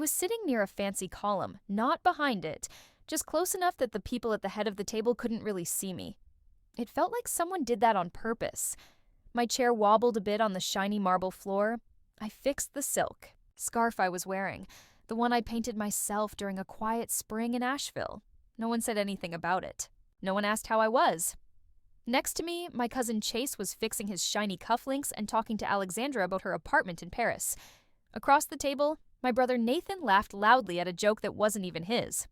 was sitting near a fancy column, not behind it, just close enough that the people at the head of the table couldn't really see me. It felt like someone did that on purpose. My chair wobbled a bit on the shiny marble floor. I fixed the silk scarf I was wearing, the one I painted myself during a quiet spring in Asheville. No one said anything about it. No one asked how I was. Next to me, my cousin Chase was fixing his shiny cufflinks and talking to Alexandra about her apartment in Paris. Across the table, my brother Nathan laughed loudly at a joke that wasn't even his.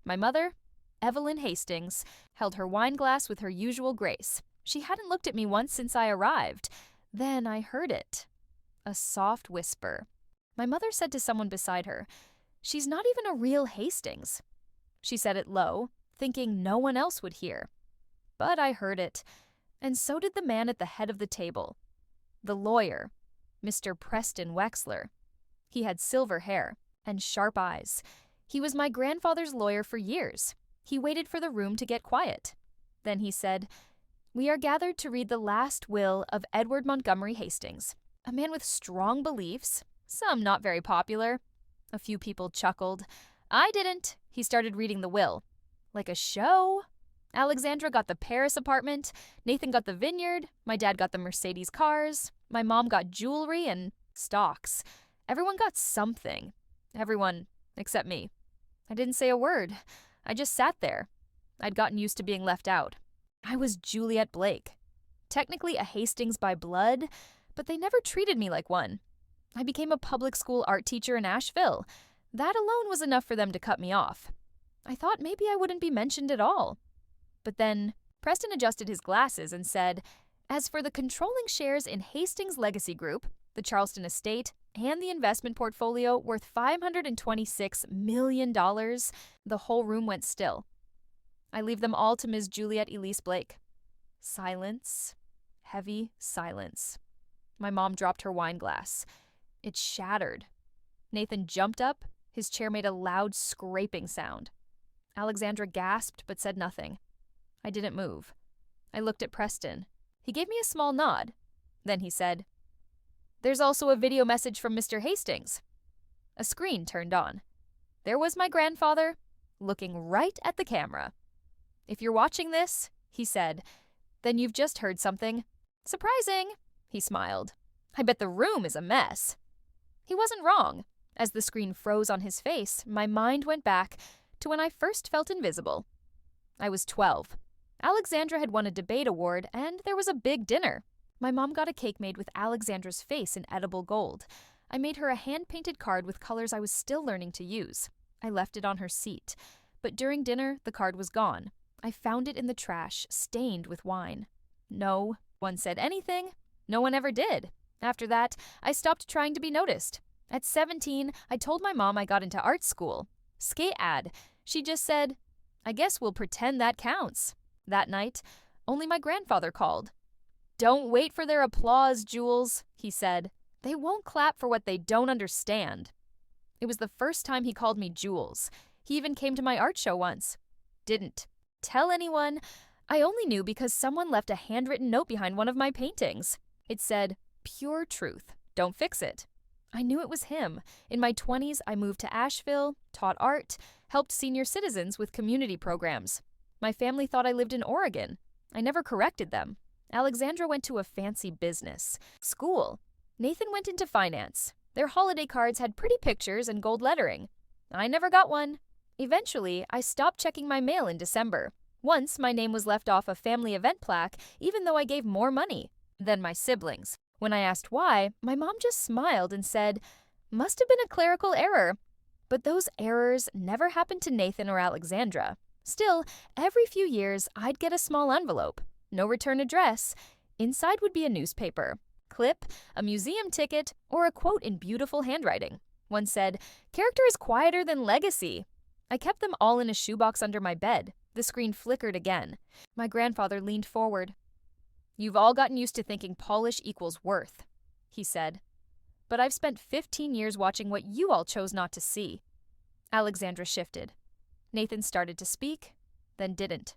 My mother, Evelyn Hastings, held her wine glass with her usual grace. She hadn't looked at me once since I arrived. Then I heard it. A soft whisper. My mother said to someone beside her, "She's not even a real Hastings." She said it low, thinking no one else would hear. But I heard it, and so did the man at the head of the table. The lawyer, Mr. Preston Wexler. He had silver hair and sharp eyes. He was my grandfather's lawyer for years. He waited for the room to get quiet. Then he said, "We are gathered to read the last will of Edward Montgomery Hastings, a man with strong beliefs, some not very popular." A few people chuckled. I didn't. He started reading the will. Like a show. Alexandra got the Paris apartment, Nathan got the vineyard, my dad got the Mercedes cars, my mom got jewelry and stocks. Everyone got something. Everyone except me. I didn't say a word. I just sat there. I'd gotten used to being left out. I was Juliet Blake. Technically a Hastings by blood, but they never treated me like one. I became a public school art teacher in Asheville. That alone was enough for them to cut me off. I thought maybe I wouldn't be mentioned at all. But then Preston adjusted his glasses and said, "As for the controlling shares in Hastings Legacy Group, the Charleston estate, and the investment portfolio worth $526 million, the whole room went still. I leave them all to Ms. Juliet Elise Blake." Silence. Heavy silence. My mom dropped her wine glass. It shattered. Nathan jumped up. His chair made a loud scraping sound. Alexandra gasped but said nothing. I didn't move. I looked at Preston. He gave me a small nod. Then he said, "There's also a video message from Mr. Hastings." A screen turned on. There was my grandfather, looking right at the camera. "If you're watching this," he said, "then you've just heard something. Surprising," he smiled. "I bet the room is a mess." He wasn't wrong. As the screen froze on his face, my mind went back to when I first felt invisible. I was 12. Alexandra had won a debate award, and there was a big dinner. My mom got a cake made with Alexandra's face in edible gold. I made her a hand-painted card with colors I was still learning to use. I left it on her seat. But during dinner, the card was gone. I found it in the trash, stained with wine. No one said anything. No one ever did. After that, I stopped trying to be noticed. At 17, I told my mom I got into art school. Skate ad. She just said, "I guess we'll pretend that counts." That night, only my grandfather called. "Don't wait for their applause, Jules," he said. "They won't clap for what they don't understand." It was the first time he called me Jules. He even came to my art show once. Didn't tell anyone. I only knew because someone left a handwritten note behind one of my paintings. It said, "Pure truth. Don't fix it." I knew it was him. In my 20s, I moved to Asheville, taught art, helped senior citizens with community programs. My family thought I lived in Oregon. I never corrected them. Alexandra went to a fancy business school. Nathan went into finance. Their holiday cards had pretty pictures and gold lettering. I never got one. Eventually, I stopped checking my mail in December. Once, my name was left off a family event plaque, even though I gave more money than my siblings. When I asked why, my mom just smiled and said, "Must have been a clerical error." But those errors never happened to Nathan or Alexandra. Still, every few years, I'd get a small envelope. No return address. Inside would be a newspaper, clip, a museum ticket, or a quote in beautiful handwriting. One said, "Character is quieter than legacy." I kept them all in a shoebox under my bed. The screen flickered again. My grandfather leaned forward. "You've all gotten used to thinking polish equals worth," he said. "But I've spent 15 years watching what you all chose not to see." Alexandra shifted. Nathan started to speak, then didn't.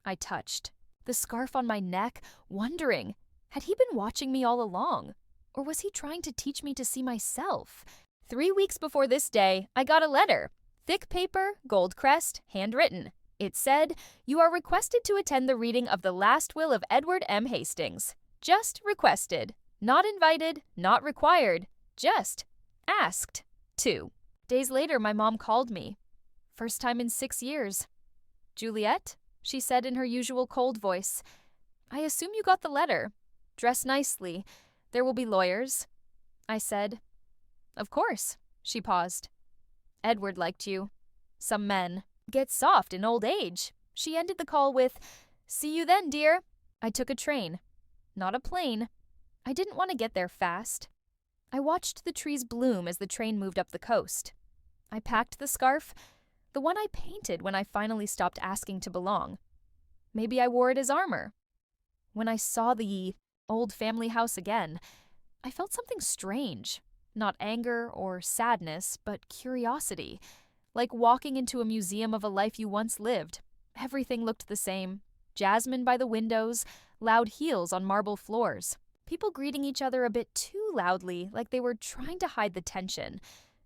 I touched the scarf on my neck, wondering, had he been watching me all along? Or was he trying to teach me to see myself? 3 weeks before this day, I got a letter. Thick paper, gold crest, handwritten. It said, "You are requested to attend the reading of the last will of Edward M. Hastings. Just requested. Not invited, not required. Just asked to." Days later, my mom called me. First time in 6 years. "Juliet," she said in her usual cold voice, "I assume you got the letter. Dress nicely. There will be lawyers." I said, "Of course." She paused. "Edward liked you. Some men get soft in old age." She ended the call with, "See you then, dear." I took a train, not a plane. I didn't want to get there fast. I watched the trees bloom as the train moved up the coast. I packed the scarf, the one I painted when I finally stopped asking to belong. Maybe I wore it as armor. When I saw the old family house again, I felt something strange. Not anger or sadness, but curiosity. Like walking into a museum of a life you once lived. Everything looked the same. Jasmine by the windows, loud heels on marble floors. People greeting each other a bit too loudly, like they were trying to hide the tension.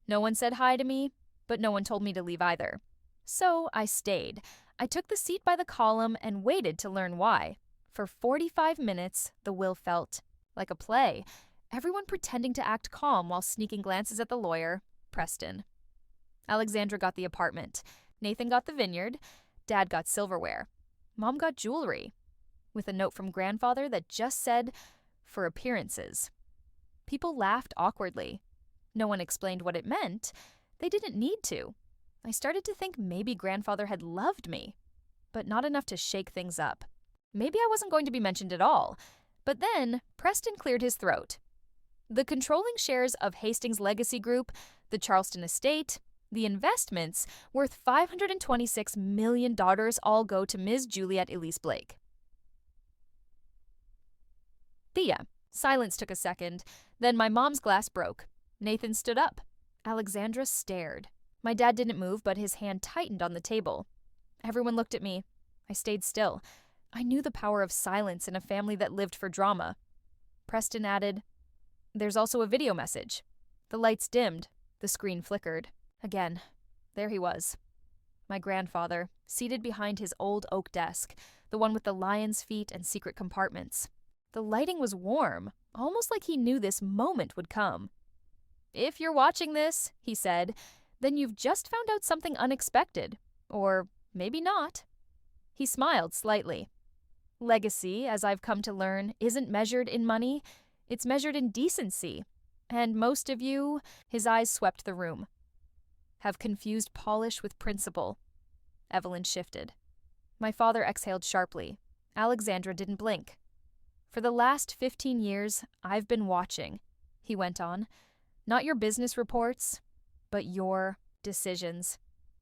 No one said hi to me, but no one told me to leave either. So I stayed. I took the seat by the column and waited to learn why. For 45 minutes, the will felt like a play. Everyone pretending to act calm while sneaking glances at the lawyer, Preston. Alexandra got the apartment. Nathan got the vineyard. Dad got silverware. Mom got jewelry. With a note from grandfather that just said, "For appearances." People laughed awkwardly. No one explained what it meant. They didn't need to. I started to think maybe grandfather had loved me, but not enough to shake things up. Maybe I wasn't going to be mentioned at all. But then Preston cleared his throat. The controlling shares of Hastings Legacy Group, the Charleston estate, the investments worth $526 million all go to Ms. Juliet Elise Blake. Thea. Silence took a second. Then my mom's glass broke. Nathan stood up. Alexandra stared. My dad didn't move, but his hand tightened on the table. Everyone looked at me. I stayed still. I knew the power of silence in a family that lived for drama. Preston added, "There's also a video message." The lights dimmed. The screen flickered. Again, there he was. My grandfather, seated behind his old oak desk, the one with the lion's feet and secret compartments. The lighting was warm, almost like he knew this moment would come. "If you're watching this," he said, "then you've just found out something unexpected. Or maybe not." He smiled slightly. Legacy, as I've come to learn, isn't measured in money. It's measured in decency. And most of you, his eyes swept the room, have confused polish with principle. Evelyn shifted. My father exhaled sharply. Alexandra didn't blink. "For the last 15 years, I've been watching," he went on. "Not your business reports, but your decisions.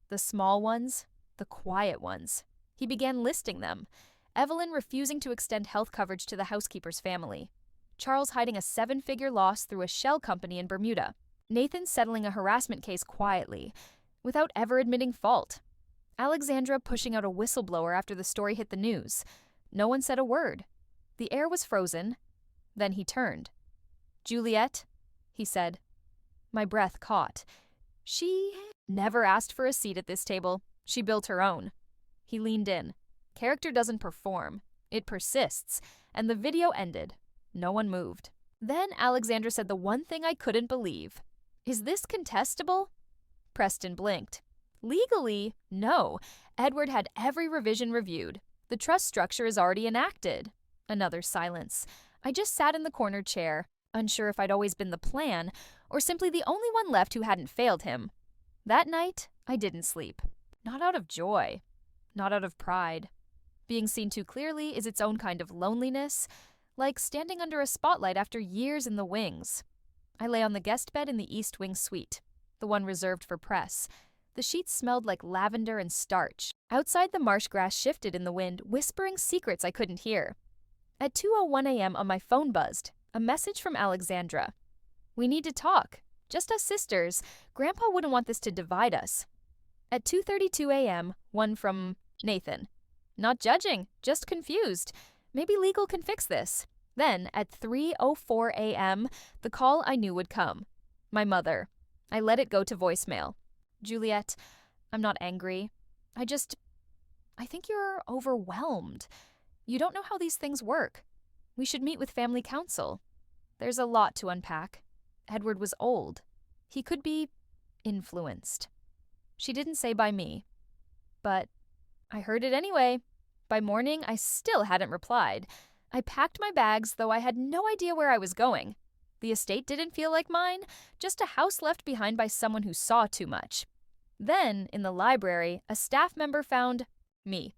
The small ones, the quiet ones." He began listing them. Evelyn refusing to extend health coverage to the housekeeper's family. Charles hiding a 7-figure loss through a shell company in Bermuda. Nathan settling a harassment case quietly, without ever admitting fault. Alexandra pushing out a whistleblower after the story hit the news. No one said a word. The air was frozen. Then he turned. "Juliet," he said. My breath caught. She never asked for a seat at this table. She built her own. He leaned in. Character doesn't perform. It persists. And the video ended. No one moved. Then Alexandra said the one thing I couldn't believe. "Is this contestable?" Preston blinked. "Legally, no. Edward had every revision reviewed. The trust structure is already enacted." Another silence. I just sat in the corner chair, unsure if I'd always been the plan, or simply the only one left who hadn't failed him. That night, I didn't sleep. Not out of joy. Not out of pride. Being seen too clearly is its own kind of loneliness, like standing under a spotlight after years in the wings. I lay on the guest bed in the East Wing suite, the one reserved for press. The sheets smelled like lavender and starch. Outside, the marsh grass shifted in the wind, whispering secrets I couldn't hear. At 2:01 a.m. my phone buzzed. A message from Alexandra. "We need to talk. Just us sisters. Grandpa wouldn't want this to divide us." At 2:32 a.m., one from Nathan. "Not judging, just confused. Maybe legal can fix this." Then, at 3:04 a.m., the call I knew would come. My mother. I let it go to voicemail. Juliet, I'm not angry. I think you're overwhelmed. You don't know how these things work. We should meet with family council. There's a lot to unpack. Edward was old. He could be influenced. She didn't say by me, but I heard it anyway. By morning, I still hadn't replied. I packed my bags, though I had no idea where I was going. The estate didn't feel like mine, just a house left behind by someone who saw too much. Then, in the library, a staff member found me.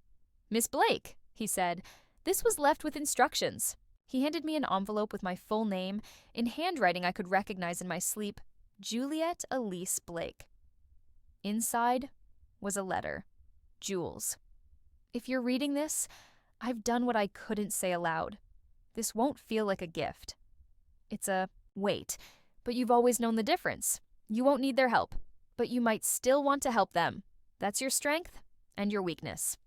"Miss Blake," he said. This was left with instructions. He handed me an envelope with my full name, in handwriting I could recognize in my sleep, Juliet Elise Blake. Inside was a letter. Jules. If you're reading this, I've done what I couldn't say aloud. This won't feel like a gift. It's a wait, but you've always known the difference. You won't need their help, but you might still want to help them. That's your strength and your weakness.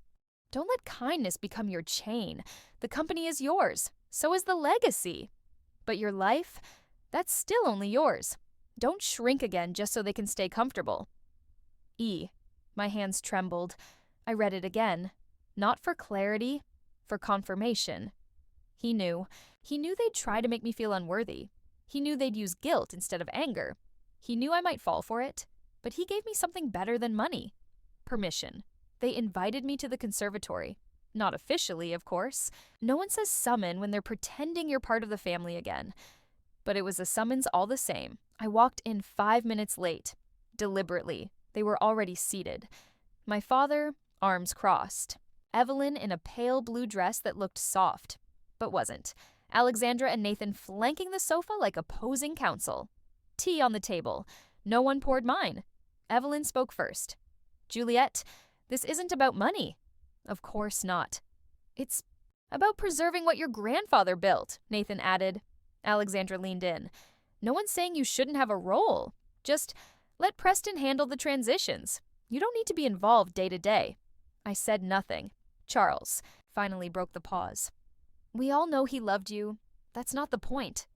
Don't let kindness become your chain. The company is yours. So is the legacy. But your life, that's still only yours. Don't shrink again just so they can stay comfortable. E. My hands trembled. I read it again. Not for clarity, for confirmation. He knew. He knew they'd try to make me feel unworthy. He knew they'd use guilt instead of anger. He knew I might fall for it, but he gave me something better than money. Permission. They invited me to the conservatory. Not officially, of course. No one says summon when they're pretending you're part of the family again. But it was a summons all the same. I walked in 5 minutes late. Deliberately. They were already seated. My father, arms crossed. Evelyn in a pale blue dress that looked soft, but wasn't. Alexandra and Nathan flanking the sofa like opposing counsel. Tea on the table. No one poured mine. Evelyn spoke first. Juliet, this isn't about money. Of course not. It's about preserving what your grandfather built, Nathan added. Alexandra leaned in. No one's saying you shouldn't have a role. Just let Preston handle the transitions. You don't need to be involved day to day. I said nothing. Charles finally broke the pause. We all know he loved you. That's not the point.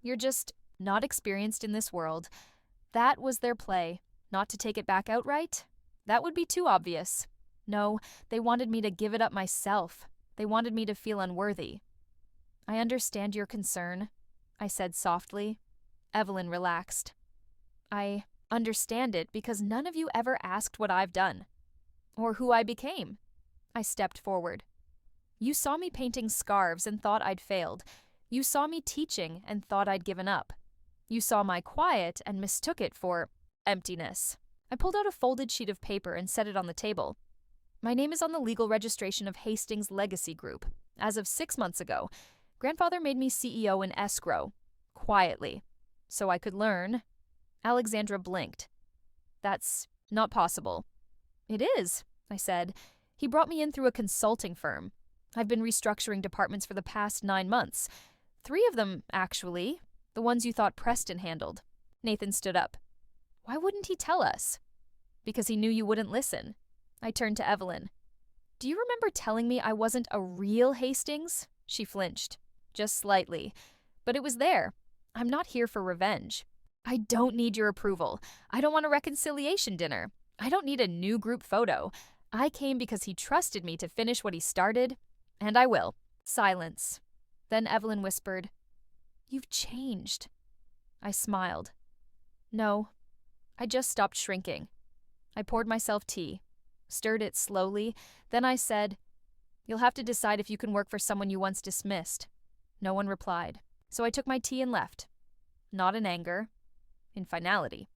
You're just not experienced in this world. That was their play. Not to take it back outright? That would be too obvious. No, they wanted me to give it up myself. They wanted me to feel unworthy. I understand your concern, I said softly. Evelyn relaxed. I understand it because none of you ever asked what I've done. Or who I became. I stepped forward. You saw me painting scarves and thought I'd failed. You saw me teaching and thought I'd given up. You saw my quiet and mistook it for emptiness. I pulled out a folded sheet of paper and set it on the table. My name is on the legal registration of Hastings Legacy Group. As of 6 months ago, Grandfather made me CEO in escrow. Quietly. So I could learn. Alexandra blinked. That's not possible. It is, I said. He brought me in through a consulting firm. I've been restructuring departments for the past 9 months. 3 of them, actually. The ones you thought Preston handled. Nathan stood up. Why wouldn't he tell us? Because he knew you wouldn't listen. I turned to Evelyn. Do you remember telling me I wasn't a real Hastings? She flinched. Just slightly. But it was there. I'm not here for revenge. I don't need your approval. I don't want a reconciliation dinner. I don't need a new group photo. I came because he trusted me to finish what he started, and I will. Silence. Then Evelyn whispered, You've changed. I smiled. No, I just stopped shrinking. I poured myself tea, stirred it slowly, then I said, You'll have to decide if you can work for someone you once dismissed. No one replied, so I took my tea and left. Not in anger, in finality.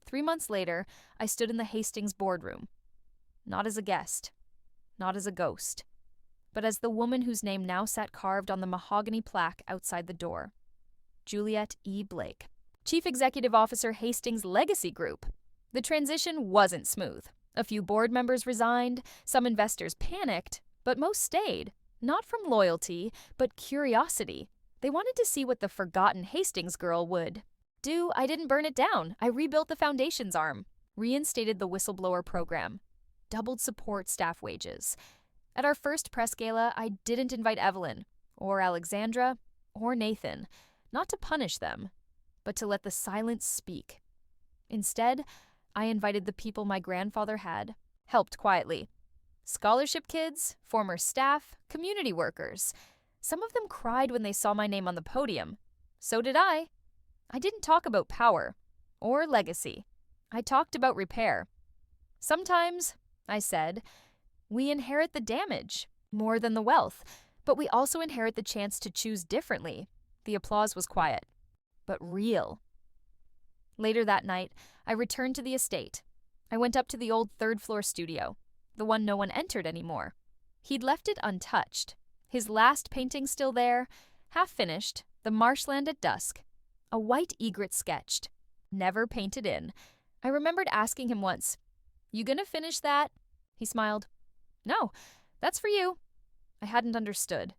3 months later, I stood in the Hastings boardroom. Not as a guest, not as a ghost, but as the woman whose name now sat carved on the mahogany plaque outside the door. Juliet E. Blake, Chief Executive Officer, Hastings Legacy Group. The transition wasn't smooth. A few board members resigned, some investors panicked, but most stayed, not from loyalty, but curiosity. They wanted to see what the forgotten Hastings girl would do. I didn't burn it down. I rebuilt the foundation's arm, reinstated the whistleblower program, doubled support staff wages. At our first press gala, I didn't invite Evelyn, or Alexandra, or Nathan, not to punish them, but to let the silence speak. Instead, I invited the people my grandfather had helped quietly. Scholarship kids, former staff, community workers. Some of them cried when they saw my name on the podium. So did I. I didn't talk about power or legacy. I talked about repair. Sometimes, I said, we inherit the damage more than the wealth, but we also inherit the chance to choose differently. The applause was quiet, but real. Later that night, I returned to the estate. I went up to the old third-floor studio, the one no one entered anymore. He'd left it untouched. His last painting still there, half-finished, the marshland at dusk. A white egret sketched, never painted in. I remembered asking him once, "You gonna finish that?" He smiled. "No, that's for you." I hadn't understood.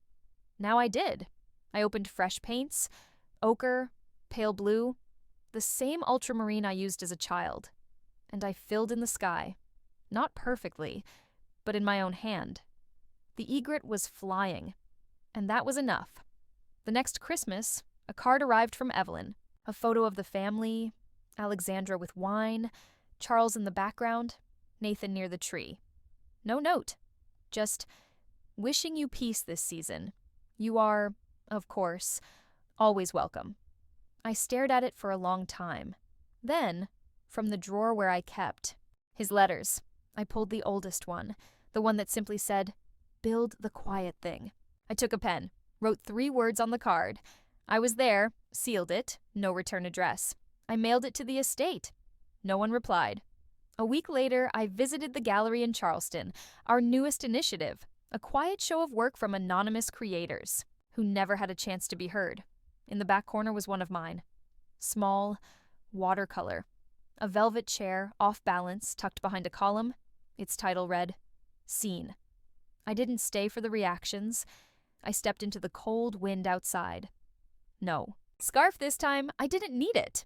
Now I did. I opened fresh paints, ochre, pale blue, the same ultramarine I used as a child. And I filled in the sky. Not perfectly, but in my own hand. The egret was flying, and that was enough. The next Christmas, a card arrived from Evelyn, a photo of the family, Alexandra with wine, Charles in the background, Nathan near the tree. No note, just wishing you peace this season. You are, of course, always welcome. I stared at it for a long time. Then, from the drawer where I kept his letters, I pulled the oldest one, the one that simply said, "Build the quiet thing." I took a pen, wrote 3 words on the card. I was there, sealed it, no return address. I mailed it to the estate. No one replied. A week later, I visited the gallery in Charleston, our newest initiative, a quiet show of work from anonymous creators who never had a chance to be heard. In the back corner was one of mine. Small, watercolor. A velvet chair, off balance, tucked behind a column. Its title read, "Scene." I didn't stay for the reactions. I stepped into the cold wind outside. No. Scarf this time, I didn't need it.